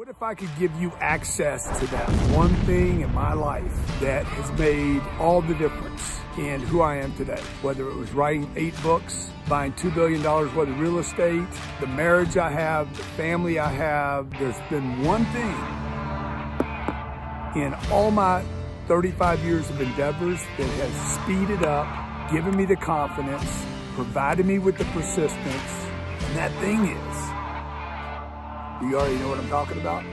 What if I could give you access to that one thing in my life that has made all the difference in who I am today? Whether it was writing 8 books, buying $2 billion worth of real estate, the marriage I have, the family I have, there's been one thing in all my 35 years of endeavors that has speeded up, given me the confidence, provided me with the persistence, and that thing is, you already know what I'm talking about?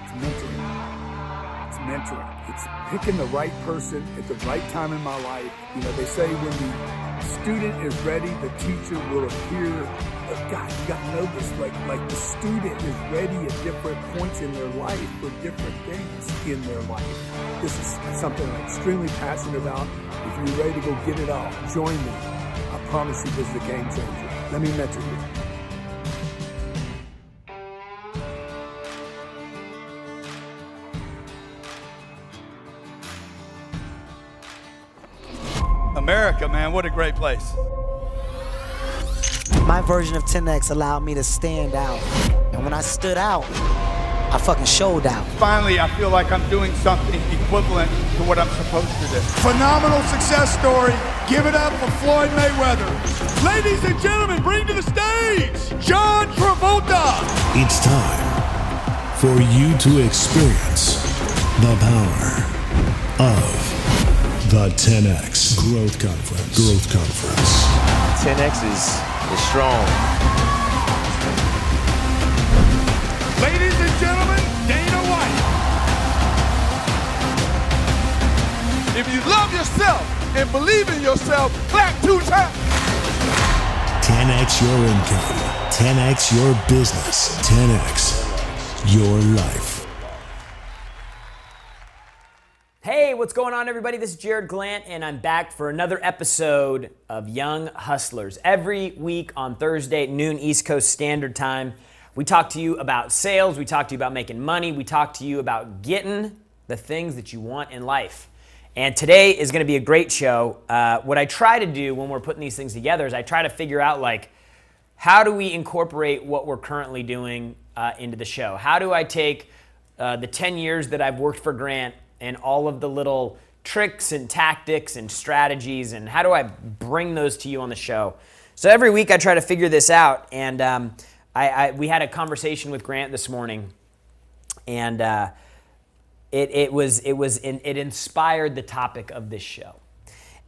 It's mentoring. It's mentoring. It's picking the right person at the right time in my life. You know, they say when the student is ready, the teacher will appear. God, you got to know this. Like the student is ready at different points in their life for different things in their life. This is something I'm extremely passionate about. If you're ready to go get it all, join me. I promise you this is a game changer. Let me mentor you. America, man, what a great place. My version of 10X allowed me to stand out. And when I stood out, I fucking showed out. Finally, I feel like I'm doing something equivalent to what I'm supposed to do. Phenomenal success story. Give it up for Floyd Mayweather. Ladies and gentlemen, bring to the stage, John Travolta. It's time for you to experience the power of the 10X Growth Conference. 10X is strong. Ladies and gentlemen, Dana White. If you love yourself and believe in yourself, clap 2 times. 10X your income. 10X your business. 10X your life. Hey, what's going on, everybody? This is Jarrod Glandt, and I'm back for another episode of Young Hustlers. Every week on Thursday at noon East Coast Standard Time, we talk to you about sales, we talk to you about making money, we talk to you about getting the things that you want in life. And today is going to be a great show. What I try to do when we're putting these things together is I try to figure out, like, how do we incorporate what we're currently doing into the show? How do I take the 10 years that I've worked for Grant and all of the little tricks and tactics and strategies, and how do I bring those to you on the show? So every week I try to figure this out, and we had a conversation with Grant this morning, and it inspired the topic of this show.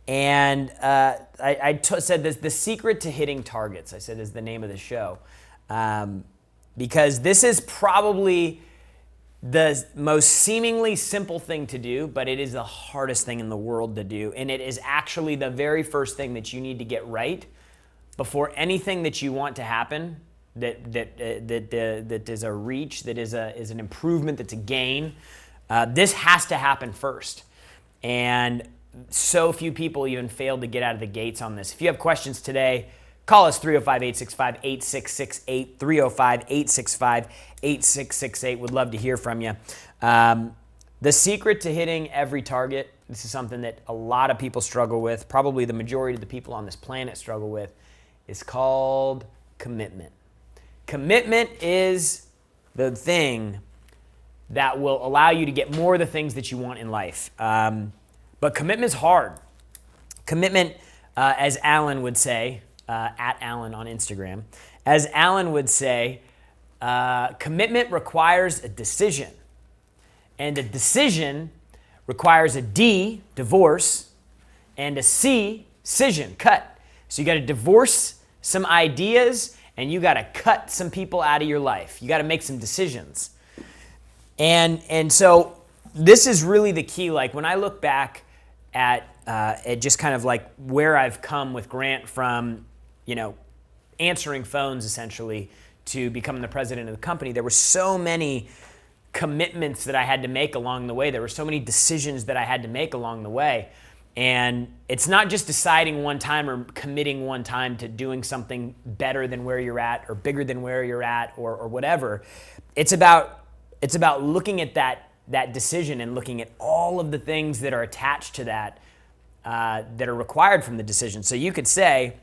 And I said this, the secret to hitting targets, I said, is the name of the show, because this is probably the most seemingly simple thing to do, but it is the hardest thing in the world to do. And it is actually the very first thing that you need to get right before anything that you want to happen, that is a reach, that is an improvement, that's a gain. This has to happen first. And so few people even fail to get out of the gates on this. If you have questions today, call us 305-865-8668, 305-865-8668. Would love to hear from you. The secret to hitting every target, this is something that a lot of people struggle with, probably the majority of the people on this planet struggle with, is called commitment. Commitment is the thing that will allow you to get more of the things that you want in life. But commitment's hard. Commitment, as Alan would say, at Alan on Instagram, as Alan would say, commitment requires a decision. And a decision requires a D, divorce, and a C, scission, cut. So you got to divorce some ideas, and you got to cut some people out of your life. You got to make some decisions. And so this is really the key. Like, when I look back at just kind of like where I've come with Grant from, answering phones essentially to becoming the president of the company, there were so many commitments that I had to make along the way. There were so many decisions that I had to make along the way. And it's not just deciding one time or committing one time to doing something better than where you're at or bigger than where you're at or whatever. It's about looking at that decision and looking at all of the things that are attached to that that are required from the decision. So you could say,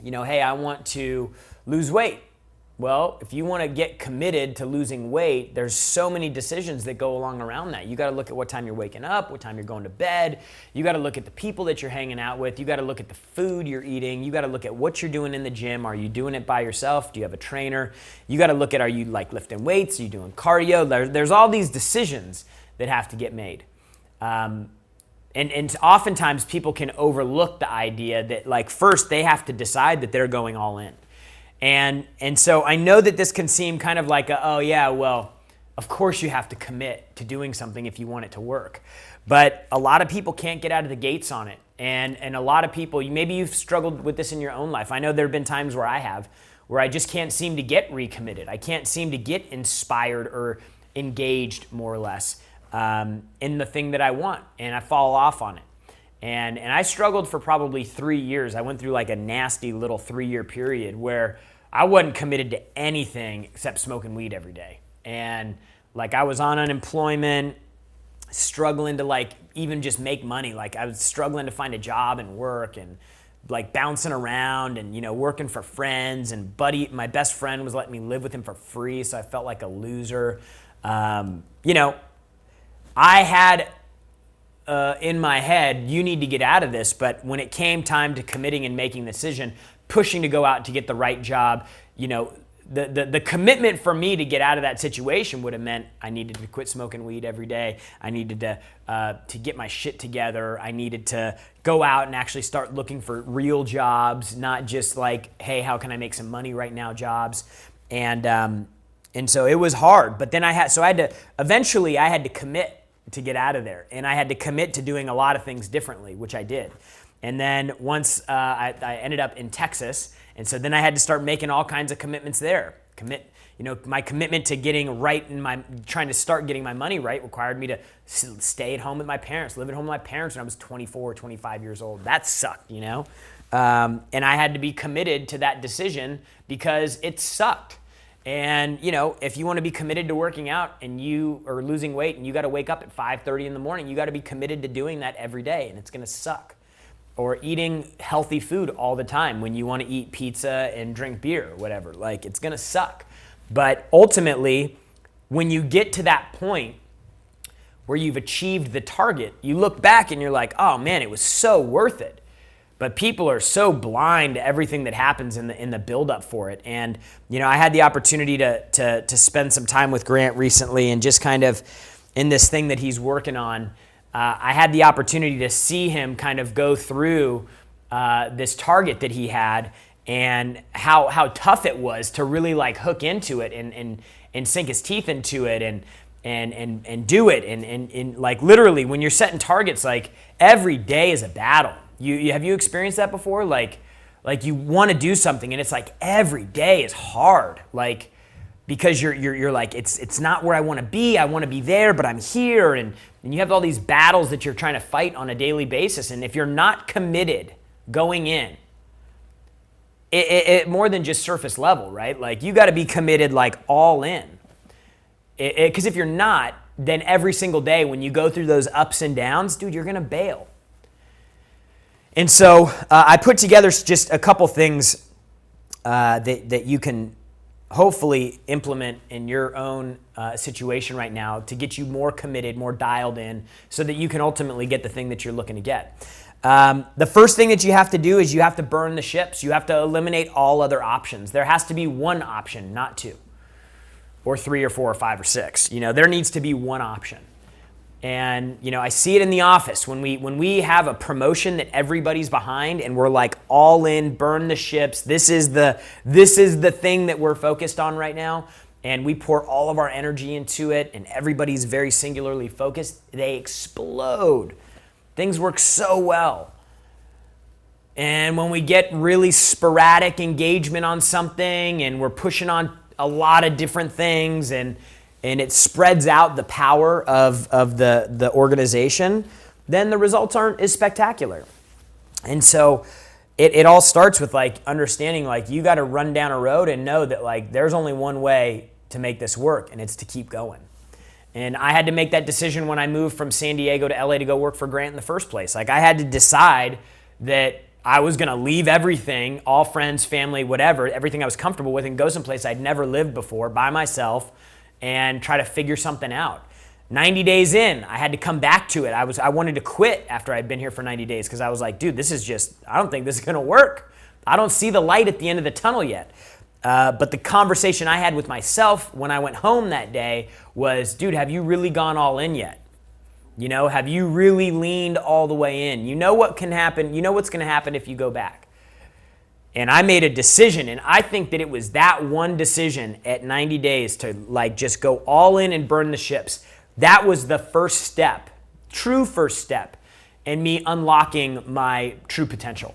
hey, I want to lose weight. Well, if you want to get committed to losing weight, there's so many decisions that go along around that. You got to look at what time you're waking up, what time you're going to bed. You got to look at the people that you're hanging out with. You got to look at the food you're eating. You got to look at what you're doing in the gym. Are you doing it by yourself? Do you have a trainer? You got to look at, are you like lifting weights? Are you doing cardio? There's all these decisions that have to get made. And oftentimes people can overlook the idea that like first they have to decide that they're going all in. And so I know that this can seem kind of like oh yeah, well, of course you have to commit to doing something if you want it to work. But a lot of people can't get out of the gates on it. And a lot of people, maybe you've struggled with this in your own life. I know there have been times where I have, where I just can't seem to get recommitted. I can't seem to get inspired or engaged more or less in the thing that I want, and I fall off on it. And I struggled for probably 3 years. I went through like a nasty little 3-year period where I wasn't committed to anything except smoking weed every day. And like I was on unemployment, struggling to like even just make money. Like I was struggling to find a job and work and like bouncing around and, working for friends. And my best friend was letting me live with him for free, so I felt like a loser. I had in my head, you need to get out of this. But when it came time to committing and making the decision, pushing to go out to get the right job, the commitment for me to get out of that situation would have meant I needed to quit smoking weed every day. I needed to get my shit together. I needed to go out and actually start looking for real jobs, not just like, hey, how can I make some money right now jobs. And so it was hard. But then I had to commit to get out of there. And I had to commit to doing a lot of things differently, which I did. And then once I ended up in Texas, and so then I had to start making all kinds of commitments there. My commitment to trying to start getting my money right required me to stay at home with my parents, live at home with my parents when I was 24 or 25 years old. That sucked, And I had to be committed to that decision because it sucked. And, if you want to be committed to working out and you are losing weight and you got to wake up at 5:30 in the morning, you got to be committed to doing that every day, and it's going to suck. Or eating healthy food all the time when you want to eat pizza and drink beer or whatever. Like, it's going to suck. But ultimately, when you get to that point where you've achieved the target, you look back and you're like, oh man, it was so worth it. But people are so blind to everything that happens in the build-up for it. And, I had the opportunity to spend some time with Grant recently, and just kind of in this thing that he's working on, I had the opportunity to see him kind of go through this target that he had, and how tough it was to really like hook into it and sink his teeth into it and do it. And like literally when you're setting targets, like every day is a battle. Have you experienced that before? Like you want to do something and it's like every day is hard. Like, because you're like, it's not where I want to be. I want to be there, but I'm here. And you have all these battles that you're trying to fight on a daily basis. And if you're not committed going in, it more than just surface level, right? Like you got to be committed like all in. Because if you're not, then every single day when you go through those ups and downs, dude, you're going to bail. And so I put together just a couple things that you can hopefully implement in your own situation right now to get you more committed, more dialed in, so that you can ultimately get the thing that you're looking to get. The first thing that you have to do is you have to burn the ships. You have to eliminate all other options. There has to be one option, not two, or three or four or five or six. There needs to be one option. And, I see it in the office when we have a promotion that everybody's behind and we're like all in, burn the ships. This is the thing that we're focused on right now. And we pour all of our energy into it and everybody's very singularly focused. They explode. Things work so well. And when we get really sporadic engagement on something and we're pushing on a lot of different things and it spreads out the power of the organization, then the results aren't as spectacular. And so it all starts with like understanding like you got to run down a road and know that like there's only one way to make this work, and it's to keep going. And I had to make that decision when I moved from San Diego to LA to go work for Grant in the first place. Like I had to decide that I was going to leave everything, all friends, family, whatever, everything I was comfortable with, and go someplace I'd never lived before by myself and try to figure something out. 90 days in, I had to come back to it. I wanted to quit after I'd been here for 90 days because I was like, dude, I don't think this is going to work. I don't see the light at the end of the tunnel yet. But the conversation I had with myself when I went home that day was, dude, have you really gone all in yet? You know, have you really leaned all the way in? You know what can happen. You know what's going to happen if you go back. And I made a decision, and I think that it was that one decision at 90 days to like just go all in and burn the ships. That was the first step, true first step, in me unlocking my true potential.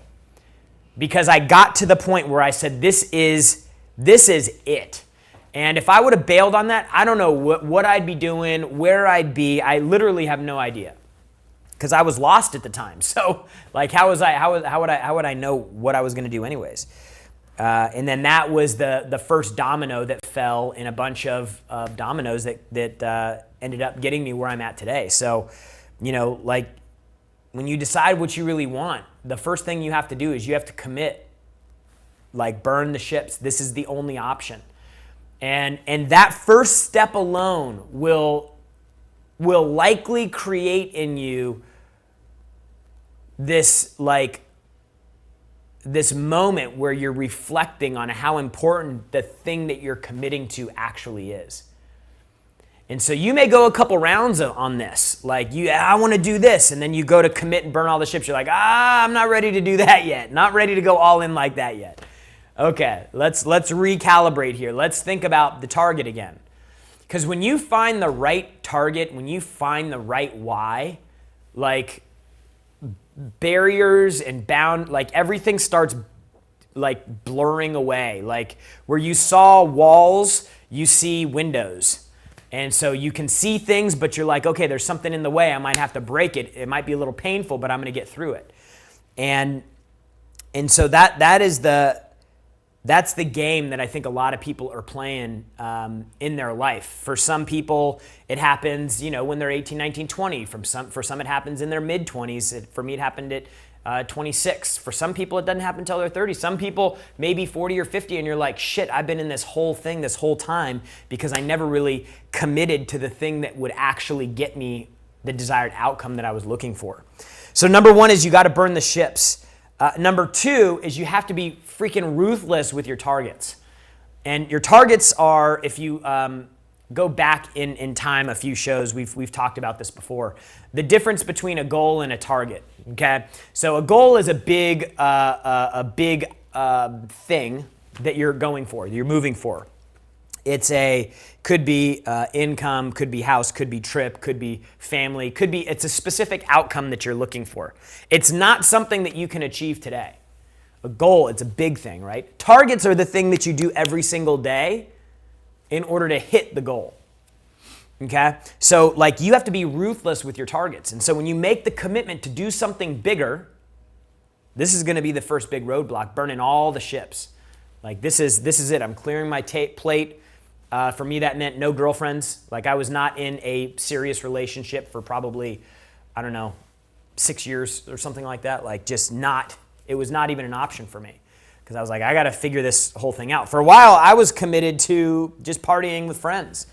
Because I got to the point where I said, this is it. And if I would have bailed on that, I don't know what I'd be doing, where I'd be. I literally have no idea because I was lost at the time. So like, how would I know what I was going to do anyways? And then that was the first domino that fell in a bunch of dominoes that ended up getting me where I'm at today. So, you know, like when you decide what you really want, the first thing you have to do is you have to commit, like burn the ships. This is the only option. And that first step alone will likely create in you this moment where you're reflecting on how important the thing that you're committing to actually is. And so you may go a couple rounds on this, like I want to do this, and then you go to commit and burn all the ships. You're like, I'm not ready to do that yet. Not ready to go all in like that yet. Okay, let's recalibrate here. Let's think about the target again. Because when you find the right target, when you find the right why, like barriers and like everything starts like blurring away. Like where you saw walls, you see windows. And so you can see things, but you're like, okay, there's something in the way. I might have to break it. It might be a little painful, but I'm going to get through it. And so that's the game that I think a lot of people are playing in their life. For some people, it happens, when they're 18, 19, 20. For some, it happens in their mid-20s. For me, it happened at 26. For some people, it doesn't happen until they're 30. Some people, maybe 40 or 50, and you're like, shit, I've been in this whole thing this whole time because I never really committed to the thing that would actually get me the desired outcome that I was looking for. So number one is you got to burn the ships. Number two is you have to be freaking ruthless with your targets. And your targets are, if you go back in time a few shows, we've talked about this before, the difference between a goal and a target, okay? So a goal is a big thing that you're going for, you're moving for. Could be income, could be house, could be trip, could be family, it's a specific outcome that you're looking for. It's not something that you can achieve today. A goal, it's a big thing, right? Targets are the thing that you do every single day in order to hit the goal, okay? So like you have to be ruthless with your targets. And so when you make the commitment to do something bigger, this is gonna be the first big roadblock, burning all the ships. Like this is it, I'm clearing my plate. For me, that meant no girlfriends. Like I was not in a serious relationship for probably, 6 years or something like that. Like it was not even an option for me. Because I was like, I got to figure this whole thing out. For a while, I was committed to just partying with friends.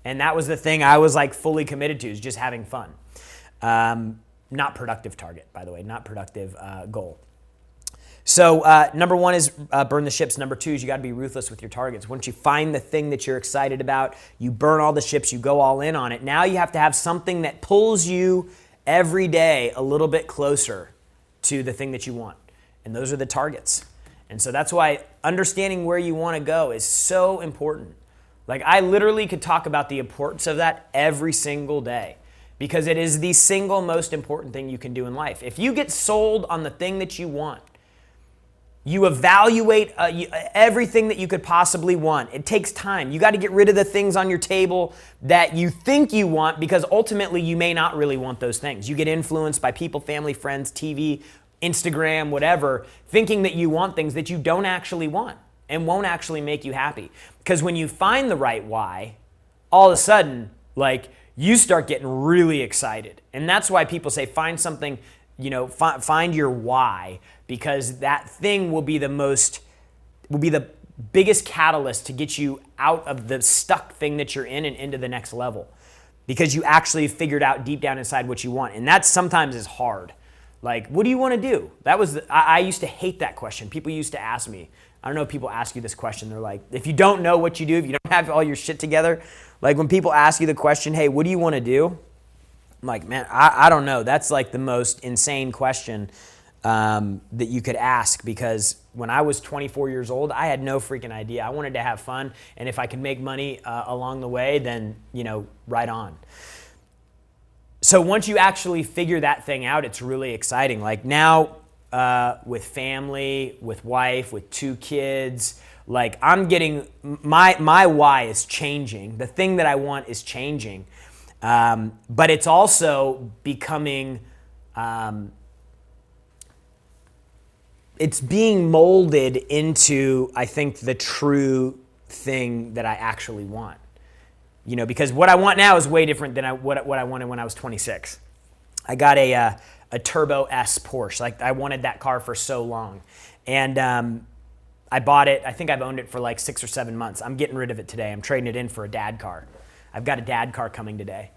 And that was the thing I was like fully committed to, is just having fun. Not productive target, by the way, not productive goal. So number one is burn the ships. Number two is you got to be ruthless with your targets. Once you find the thing that you're excited about, you burn all the ships, you go all in on it. Now you have to have something that pulls you every day a little bit closer to the thing that you want. And those are the targets. And so that's why understanding where you want to go is so important. Like I literally could talk about the importance of that every single day because it is the single most important thing you can do in life. If you get sold on the thing that you want, you evaluate everything that you could possibly want. It takes time. You got to get rid of the things on your table that you think you want because ultimately you may not really want those things. You get influenced by people, family, friends, TV, Instagram, whatever, thinking that you want things that you don't actually want and won't actually make you happy. Because when you find the right why, all of a sudden, like you start getting really excited. And that's why people say find something find your why, because that thing will be the biggest catalyst to get you out of the stuck thing that you're in and into the next level, because you actually figured out deep down inside what you want. And that sometimes is hard. Like, what do you want to do? I used to hate that question. People used to ask me, I don't know if people ask you this question. They're like, if you don't know what you do, if you don't have all your shit together, like when people ask you the question, hey, what do you want to do? I'm like, man, I don't know. That's like the most insane question that you could ask, because when I was 24 years old, I had no freaking idea. I wanted to have fun, and if I could make money along the way, then, right on. So once you actually figure that thing out, it's really exciting. Like now, with family, with wife, with 2 kids, like I'm getting, my why is changing. The thing that I want is changing. But it's also becoming, it's being molded into, I think, the true thing that I actually want. Because what I want now is way different than what I wanted when I was 26. I got a Turbo S Porsche. Like, I wanted that car for so long. And I bought it. I think I've owned it for like 6 or 7 months. I'm getting rid of it today. I'm trading it in for a dad car. I've got a dad car coming today.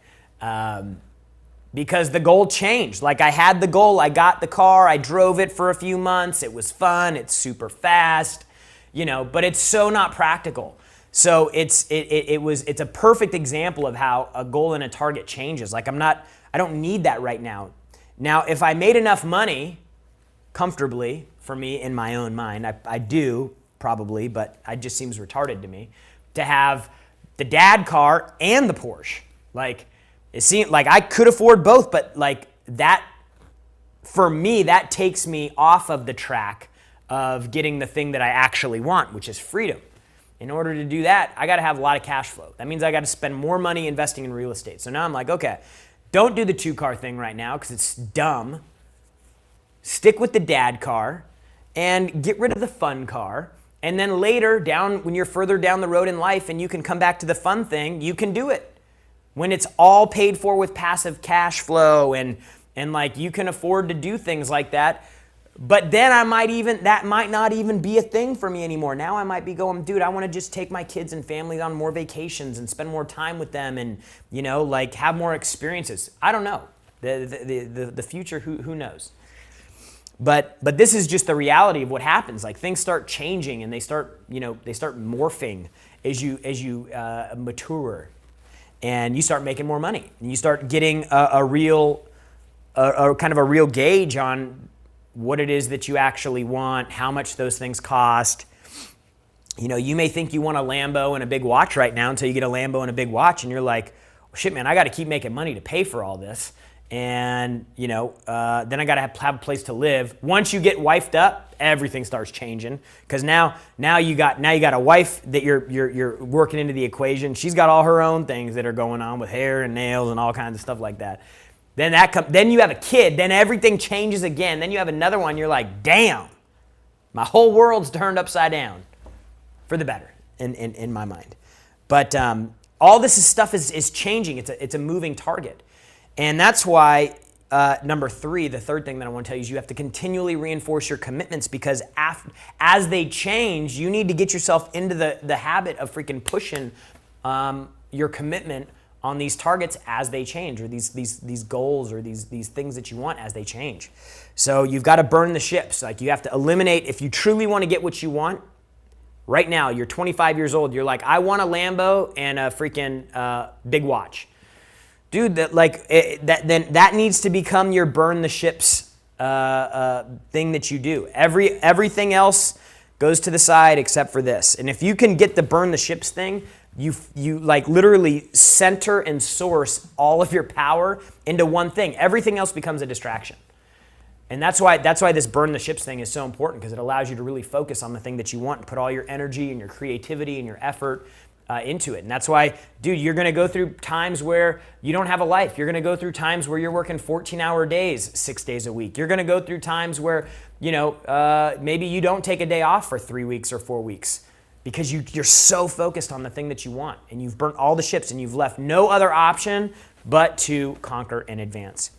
Because the goal changed. Like, I had the goal. I got the car. I drove it for a few months. It was fun. It's super fast. But it's so not practical. So it's a perfect example of how a goal and a target changes. Like, I don't need that right now. Now, if I made enough money comfortably for me in my own mind, I do probably, but it just seems retarded to me to have the dad car and the Porsche. Like, it seemed like I could afford both, but like that, for me, that takes me off of the track of getting the thing that I actually want, which is freedom. In order to do that, I got to have a lot of cash flow. That means I got to spend more money investing in real estate. So now I'm like, okay, don't do the 2-car thing right now because it's dumb. Stick with the dad car and get rid of the fun car. And then later, when you're further down the road in life and you can come back to the fun thing, you can do it. When it's all paid for with passive cash flow and like you can afford to do things like that. But then that might not even be a thing for me anymore. Now I might be going, dude, I want to just take my kids and family on more vacations and spend more time with them and, like have more experiences. I don't know. The future, who knows? But this is just the reality of what happens. Like, things start changing and they start morphing as you mature, and you start making more money and you start getting a real gauge on what it is that you actually want, how much those things cost. You may think you want a Lambo and a big watch right now until you get a Lambo and a big watch, and you're like, well, shit, man, I got to keep making money to pay for all this. And, then I got to have a place to live. Once you get wifed up, everything starts changing, because now you got a wife that you're working into the equation. She's got all her own things that are going on with hair and nails and all kinds of stuff like that. Then you have a kid, then everything changes again. Then you have another one, you're like, damn, my whole world's turned upside down for the better in my mind. But all this stuff is changing. It's a moving target. And that's why number 3, the third thing that I want to tell you is you have to continually reinforce your commitments, because as they change, you need to get yourself into the habit of freaking pushing your commitment on these targets as they change, or these goals, or these things that you want as they change. So you've got to burn the ships. Like, you have to eliminate, if you truly want to get what you want, right now, you're 25 years old, you're like, I want a Lambo and a freaking big watch. Dude, that needs to become your burn the ships thing that you do. Everything else goes to the side except for this. And if you can get the burn the ships thing, you like literally center and source all of your power into one thing. Everything else becomes a distraction. And that's why this burn the ships thing is so important, because it allows you to really focus on the thing that you want and put all your energy and your creativity and your effort into it. And that's why, dude, you're going to go through times where you don't have a life. You're going to go through times where you're working 14-hour days, 6 days a week. You're going to go through times where, maybe you don't take a day off for 3 weeks or 4 weeks, because you're so focused on the thing that you want, and you've burnt all the ships and you've left no other option but to conquer and advance.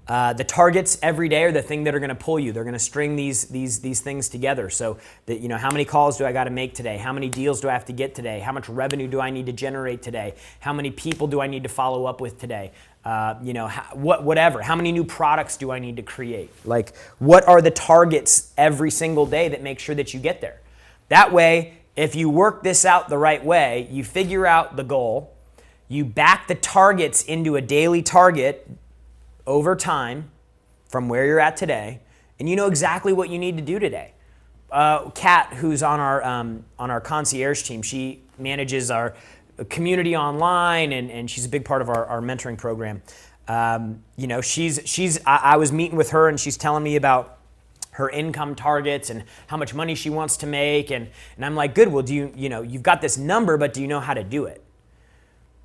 The targets every day are the thing that are going to pull you. They're going to string these things together. So that, how many calls do I got to make today? How many deals do I have to get today? How much revenue do I need to generate today? How many people do I need to follow up with today? Whatever. How many new products do I need to create? Like, what are the targets every single day that make sure that you get there? That way, if you work this out the right way, you figure out the goal, you back the targets into a daily target over time from where you're at today, and you know exactly what you need to do today. Kat, who's on our concierge team, she manages our community online, and she's a big part of our mentoring program. I was meeting with her, and she's telling me about her income targets and how much money she wants to make, and I'm like, good. Well, you've got this number, but do you know how to do it?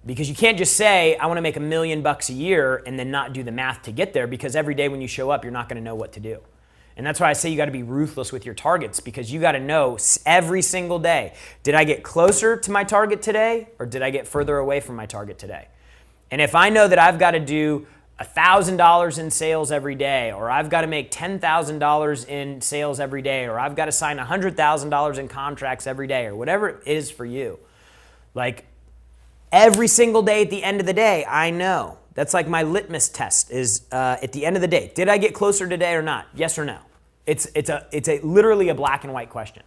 Because you can't just say, I want to make $1 million a year and then not do the math to get there, because every day when you show up, you're not going to know what to do. And that's why I say you got to be ruthless with your targets, because you got to know every single day, did I get closer to my target today, or did I get further away from my target today? And if I know that I've got to do $1,000 in sales every day, or I've got to make $10,000 in sales every day, or I've got to sign $100,000 in contracts every day, or whatever it is for you, like, every single day at the end of the day, I know. That's like my litmus test is at the end of the day, did I get closer today or not? Yes or no? It's literally a black and white question.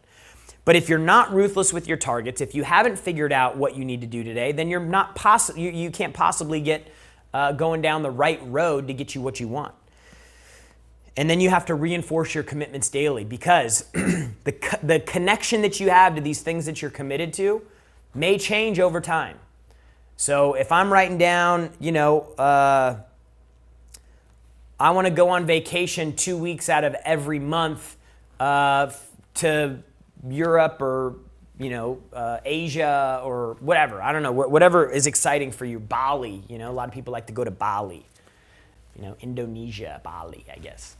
But if you're not ruthless with your targets, if you haven't figured out what you need to do today, then you can't possibly get going down the right road to get you what you want. And then you have to reinforce your commitments daily, because the connection that you have to these things that you're committed to may change over time. So if I'm writing down, I want to go on vacation 2 weeks out of every month to Europe or, Asia or whatever. I don't know, whatever is exciting for you. Bali, a lot of people like to go to Bali. Indonesia, Bali, I guess.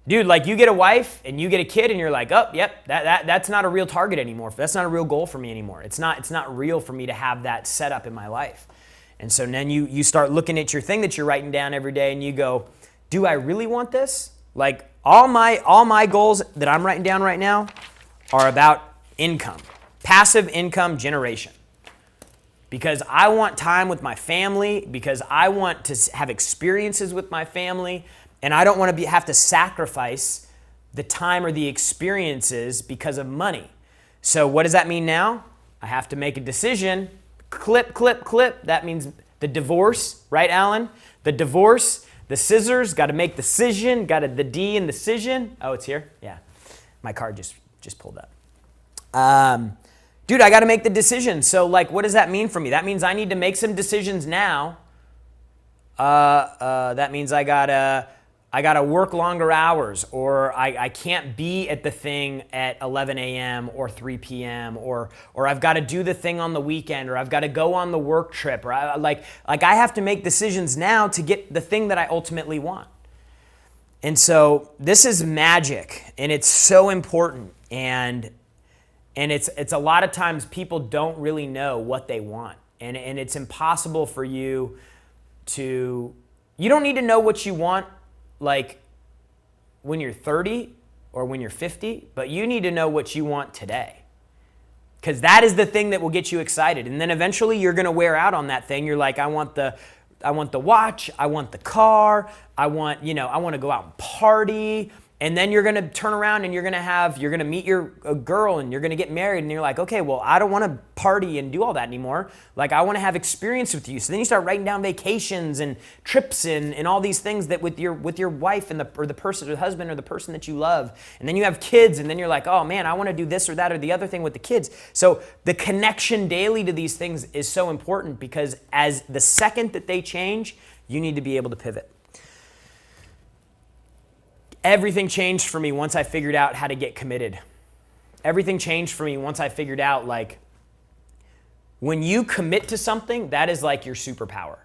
Dude, like, you get a wife and you get a kid and you're like, oh, yep, that's not a real target anymore. That's not a real goal for me anymore. It's not real for me to have that set up in my life. And so then you start looking at your thing that you're writing down every day and you go, do I really want this? Like, all my goals that I'm writing down right now are about income, passive income generation. Because I want time with my family, because I want to have experiences with my family, and I don't want to have to sacrifice the time or the experiences because of money. So what does that mean now? I have to make a decision. Clip. That means the divorce, right, Alan? The divorce, the scissors, got to make the decision, the D in decision. Oh, it's here? Yeah. My card just pulled up. Dude, I got to make the decision. So, like, what does that mean for me? That means I need to make some decisions now. That means I gotta work longer hours, or I can't be at the thing at 11 a.m. or 3 p.m. or I've got to do the thing on the weekend, or I've got to go on the work trip, or I have to make decisions now to get the thing that I ultimately want. And so this is magic, and it's so important, and it's a lot of times people don't really know what they want, and it's impossible for you to. You don't need to know what you want, like, when you're 30 or when you're 50, but you need to know what you want today. Because that is the thing that will get you excited. And then eventually you're going to wear out on that thing. You're like, I want the watch, I want the car, I want to go out and party. And then you're going to turn around and you're going to meet a girl and you're going to get married, and you're like, okay, well, I don't want to party and do all that anymore. Like, I want to have experience with you. So then you start writing down vacations and trips and all these things that with your wife and the husband or the person that you love. And then you have kids, and then you're like, oh man, I want to do this or that or the other thing with the kids. So the connection daily to these things is so important, because as the second that they change, you need to be able to pivot. Everything changed for me once I figured out how to get committed. Everything changed for me once I figured out, like, when you commit to something, that is like your superpower.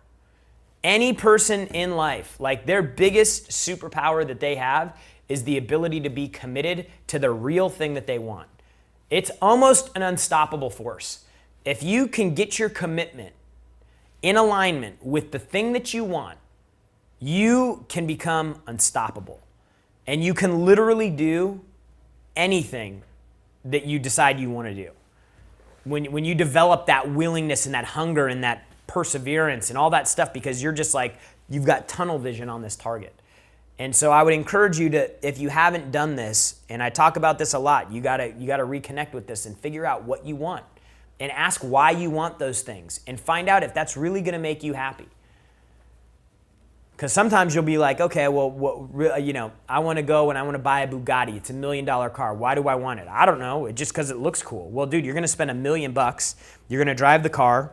Any person in life, like, their biggest superpower that they have is the ability to be committed to the real thing that they want. It's almost an unstoppable force. If you can get your commitment in alignment with the thing that you want, you can become unstoppable. And you can literally do anything that you decide you want to do. When you develop that willingness and that hunger and that perseverance and all that stuff, because you're just like, you've got tunnel vision on this target. And so I would encourage you to, if you haven't done this, and I talk about this a lot, you gotta reconnect with this and figure out what you want and ask why you want those things and find out if that's really gonna make you happy. Because sometimes you'll be like, okay, well, I want to go and I want to buy a Bugatti. It's $1 million car. Why do I want it? I don't know. Just because it looks cool. Well, dude, you're going to spend $1 million. You're going to drive the car.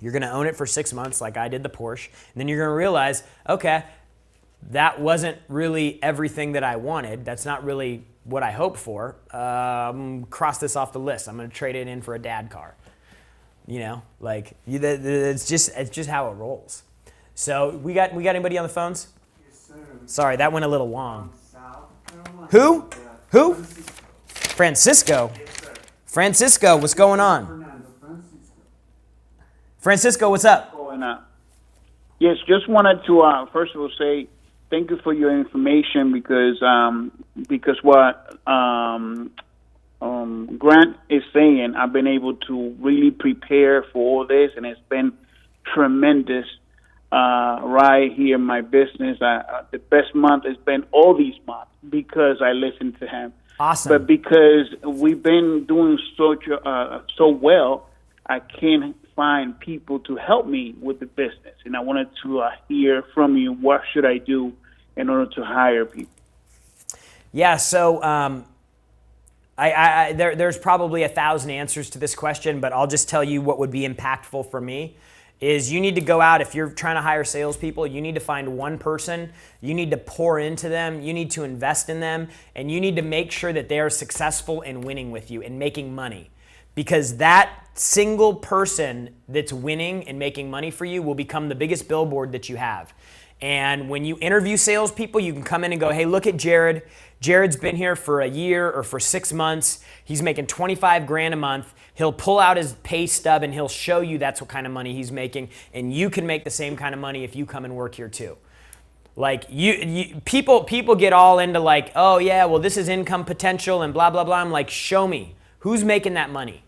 You're going to own it for 6 months like I did the Porsche. And then you're going to realize, okay, that wasn't really everything that I wanted. That's not really what I hoped for. Cross this off the list. I'm going to trade it in for a dad car. It's just how it rolls. So we got anybody on the phones? Yes, sir. Sorry, that went a little long. South Carolina. Who? Francisco. Yes, sir. Francisco, what's going on? Francisco, what's up? Going on. Yes, just wanted to first of all say thank you for your information because what Grant is saying, I've been able to really prepare for all this, and it's been tremendous. Right here in my business, the best month has been all these months because I listened to him. Awesome. But because we've been doing so well, I can't find people to help me with the business, and I wanted to hear from you. What should I do in order to hire people? Yeah. So there's probably 1,000 answers to this question, but I'll just tell you what would be impactful for me. Is you need to go out, if you're trying to hire salespeople, you need to find one person, you need to pour into them, you need to invest in them, and you need to make sure that they are successful in winning with you and making money. Because that single person that's winning and making money for you will become the biggest billboard that you have. And when you interview salespeople, you can come in and go, hey, look at Jarrod. Jarrod's been here for a year or for 6 months. He's making $25,000 a month. He'll pull out his pay stub and he'll show you that's what kind of money he's making. And you can make the same kind of money if you come and work here too. Like people get all into like, oh yeah, well this is income potential and blah, blah, blah. I'm like, show me who's making that money.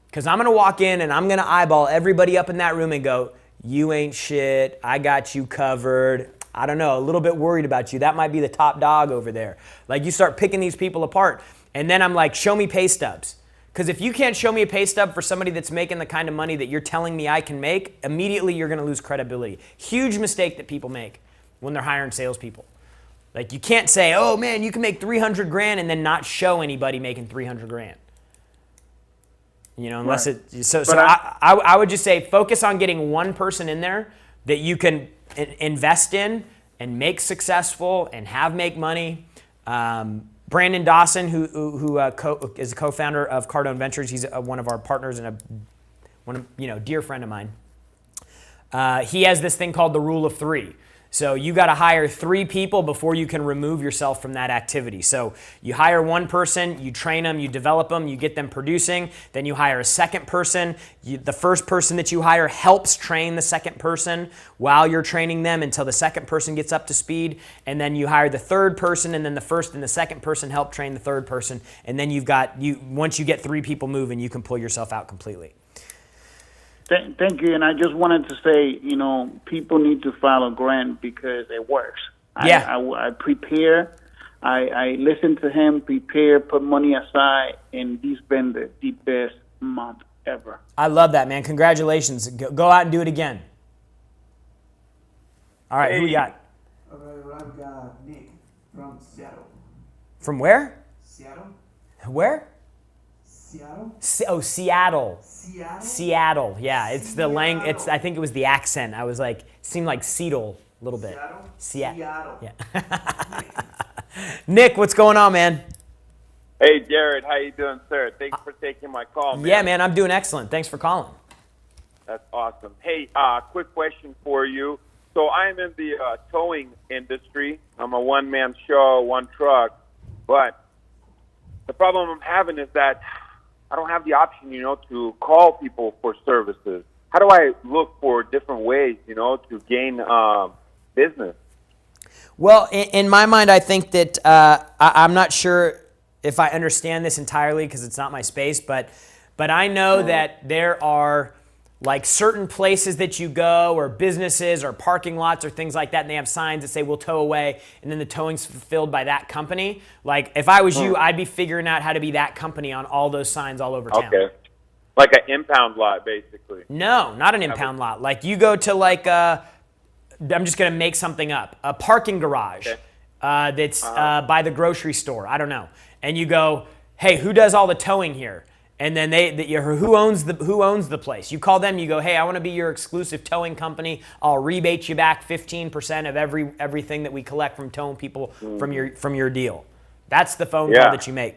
Because I'm going to walk in and I'm going to eyeball everybody up in that room and go, you ain't shit. I got you covered. I don't know, a little bit worried about you. That might be the top dog over there. Like you start picking these people apart. And then I'm like, show me pay stubs. Because if you can't show me a pay stub for somebody that's making the kind of money that you're telling me I can make, immediately you're going to lose credibility. Huge mistake that people make when they're hiring salespeople. Like you can't say, oh man, you can make $300,000 and then not show anybody making $300,000. Unless right. I would just say focus on getting one person in there that you can invest in and make successful and have make money. Brandon Dawson, who is a co-founder of Cardone Ventures, he's one of our partners and a dear friend of mine. He has this thing called the rule of 3. So you got to hire 3 people before you can remove yourself from that activity. So you hire one person, you train them, you develop them, you get them producing. Then you hire a second person. The first person that you hire helps train the second person while you're training them until the second person gets up to speed. And then you hire the third person, and then the first and the second person help train the third person. And then once you get 3 people moving, you can pull yourself out completely. Thank you, and I just wanted to say, people need to follow Grant because it works. Yeah. I prepare, I listen to him, prepare, put money aside, and he's been the best month ever. I love that, man. Congratulations. Go out and do it again. All right, who we got? I've got Nick from Seattle. From where? Seattle? Where? Seattle? Seattle. Seattle? Seattle. Yeah, it's the Seattle. I think it was the accent. I was like, seemed like Seattle a little bit. Seattle? Yeah. Nick, what's going on, man? Hey, Jarrod, how you doing, sir? Thanks for taking my call, man. Yeah, man, I'm doing excellent. Thanks for calling. That's awesome. Hey, quick question for you. So I'm in the towing industry. I'm a one-man show, one truck. But the problem I'm having is that I don't have the option, to call people for services. How do I look for different ways, to gain business? Well, in my mind, I think that I'm not sure if I understand this entirely because it's not my space, but I know that there are like certain places that you go or businesses or parking lots or things like that, and they have signs that say we'll tow away, and then the towing's fulfilled by that company. Like if I was you, I'd be figuring out how to be that company on all those signs all over town. Okay. Like an impound lot, basically. No, not an impound lot. Like you go to like I'm just going to make something up, a parking garage that's by the grocery store. I don't know. And you go, hey, who does all the towing here? And then who owns the place? You call them. You go, hey, I want to be your exclusive towing company. I'll rebate you back 15% of everything that we collect from towing people from your deal. That's the phone call that you make.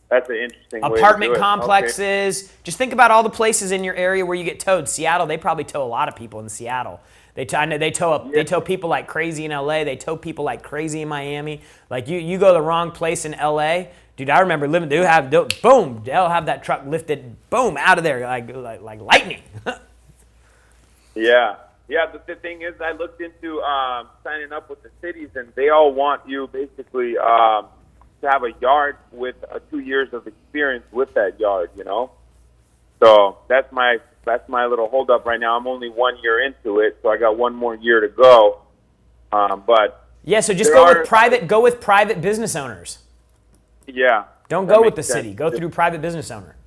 That's an interesting way to Apartment do it. complexes. Okay. Just think about all the places in your area where you get towed. Seattle, they probably tow a lot of people in Seattle. They tow people like crazy in LA. They tow people like crazy in Miami. Like you go the wrong place in LA. Dude, I remember living. They'll have that truck lifted, boom, out of there like lightning. Yeah. The thing is, I looked into signing up with the cities, and they all want you basically to have a yard with 2 years of experience with that yard. You know, so that's my little holdup right now. I'm only 1 year into it, so I got 1 more year to go. But yeah, so just go with private business owners. Yeah. Don't go with the city. Go through private business owner.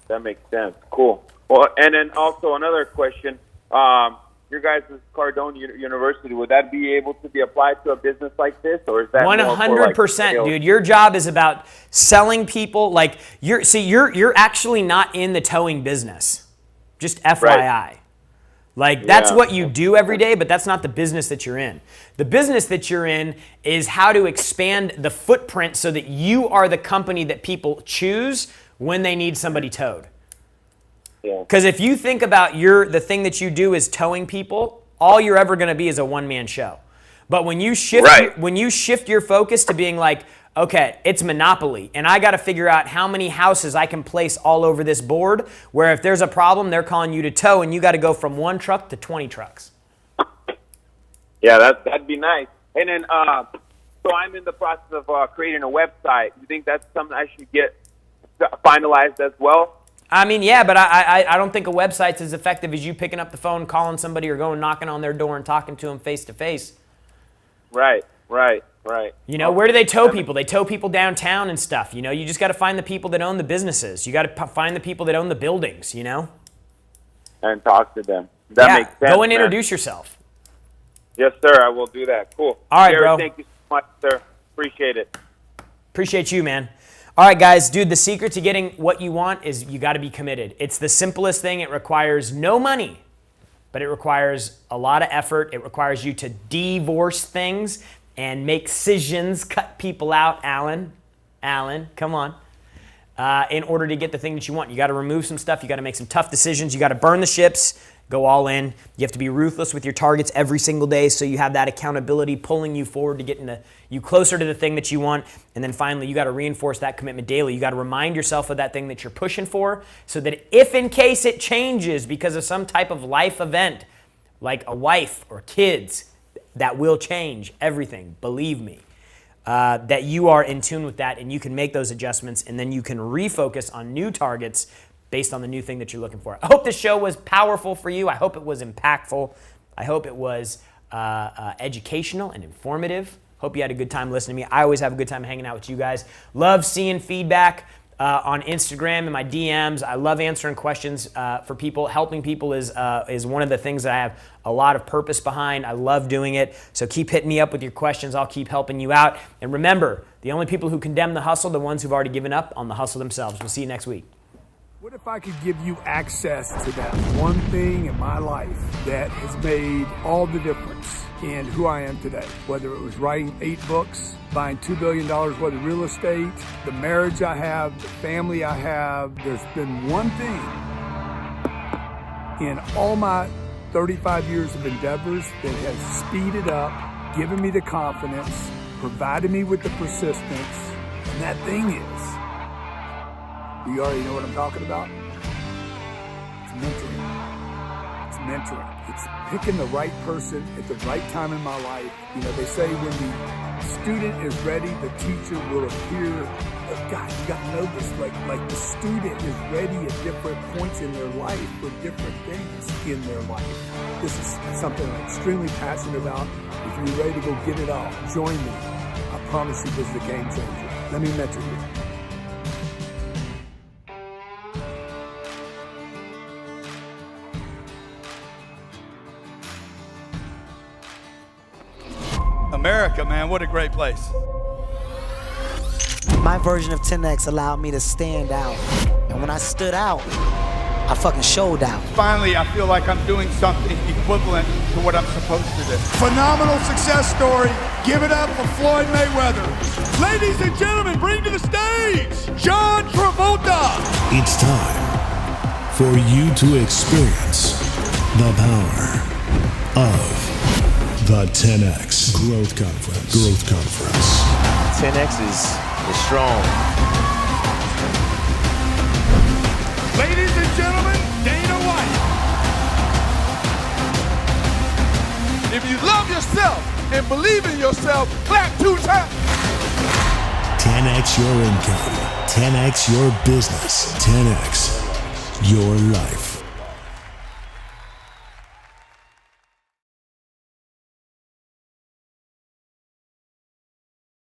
That makes sense. Cool. Well, and then also another question. Your guys' Cardone University, would that be able to be applied to a business like this, or is that 100%, dude? Your job is about selling people. Like you're actually not in the towing business. Just FYI. Right. Like that's what you do every day, but that's not the business that you're in. The business that you're in is how to expand the footprint so that you are the company that people choose when they need somebody towed. Because if you think about the thing that you do is towing people, all you're ever going to be is a one-man show. But when you shift your focus to being like, okay, it's monopoly, and I got to figure out how many houses I can place all over this board, where if there's a problem, they're calling you to tow, and you got to go from 1 truck to 20 trucks. Yeah, that'd be nice. And then, so I'm in the process of creating a website. You think that's something I should get finalized as well? I mean, yeah, but I don't think a website's as effective as you picking up the phone, calling somebody, or going knocking on their door and talking to them face to face. Right. You know, where do they tow people? They tow people downtown and stuff. You know, you just got to find the people that own the businesses. You got to find the people that own the buildings, you know? And talk to them. That makes sense. Go and introduce yourself. Yes, sir. I will do that. Cool. All right, Jarrod, bro. Thank you so much, sir. Appreciate it. Appreciate you, man. All right, guys. Dude, the secret to getting what you want is you got to be committed. It's the simplest thing. It requires no money, but it requires a lot of effort. It requires you to divorce things and make decisions, cut people out, Alan, come on, in order to get the thing that you want. You got to remove some stuff. You got to make some tough decisions. You got to burn the ships, go all in. You have to be ruthless with your targets every single day so you have that accountability pulling you forward to getting you closer to the thing that you want. And then finally, you got to reinforce that commitment daily. You got to remind yourself of that thing that you're pushing for so that if in case it changes because of some type of life event, like a wife or kids, that will change everything, believe me. That you are in tune with that and you can make those adjustments and then you can refocus on new targets based on the new thing that you're looking for. I hope this show was powerful for you. I hope it was impactful. I hope it was educational and informative. Hope you had a good time listening to me. I always have a good time hanging out with you guys. Love seeing feedback on Instagram and my DMs. I love answering questions for people. Helping people is one of the things that I have a lot of purpose behind. I love doing it. So keep hitting me up with your questions. I'll keep helping you out. And remember, the only people who condemn the hustle are the ones who've already given up on the hustle themselves. We'll see you next week. What if I could give you access to that one thing in my life that has made all the difference in who I am today? Whether it was writing 8 books, buying $2 billion worth of real estate, the marriage I have, the family I have, there's been one thing in all my 35 years of endeavors that has speeded up, given me the confidence, provided me with the persistence, and that thing is, you already know what I'm talking about? It's mentoring. It's mentoring. It's picking the right person at the right time in my life. You know, they say when the student is ready, the teacher will appear. God, you got to know this. Like the student is ready at different points in their life for different things in their life. This is something I'm extremely passionate about. If you're ready to go get it all, join me. I promise you this is a game changer. Let me mentor you. America, man, what a great place. My version of 10X allowed me to stand out. And when I stood out, I fucking showed out. Finally, I feel like I'm doing something equivalent to what I'm supposed to do. Phenomenal success story. Give it up for Floyd Mayweather. Ladies and gentlemen, bring to the stage, John Travolta. It's time for you to experience the power of the 10X Growth Conference. 10X is strong. Ladies and gentlemen, Dana White. If you love yourself and believe in yourself, clap 2 times. 10X your income. 10X your business. 10X your life.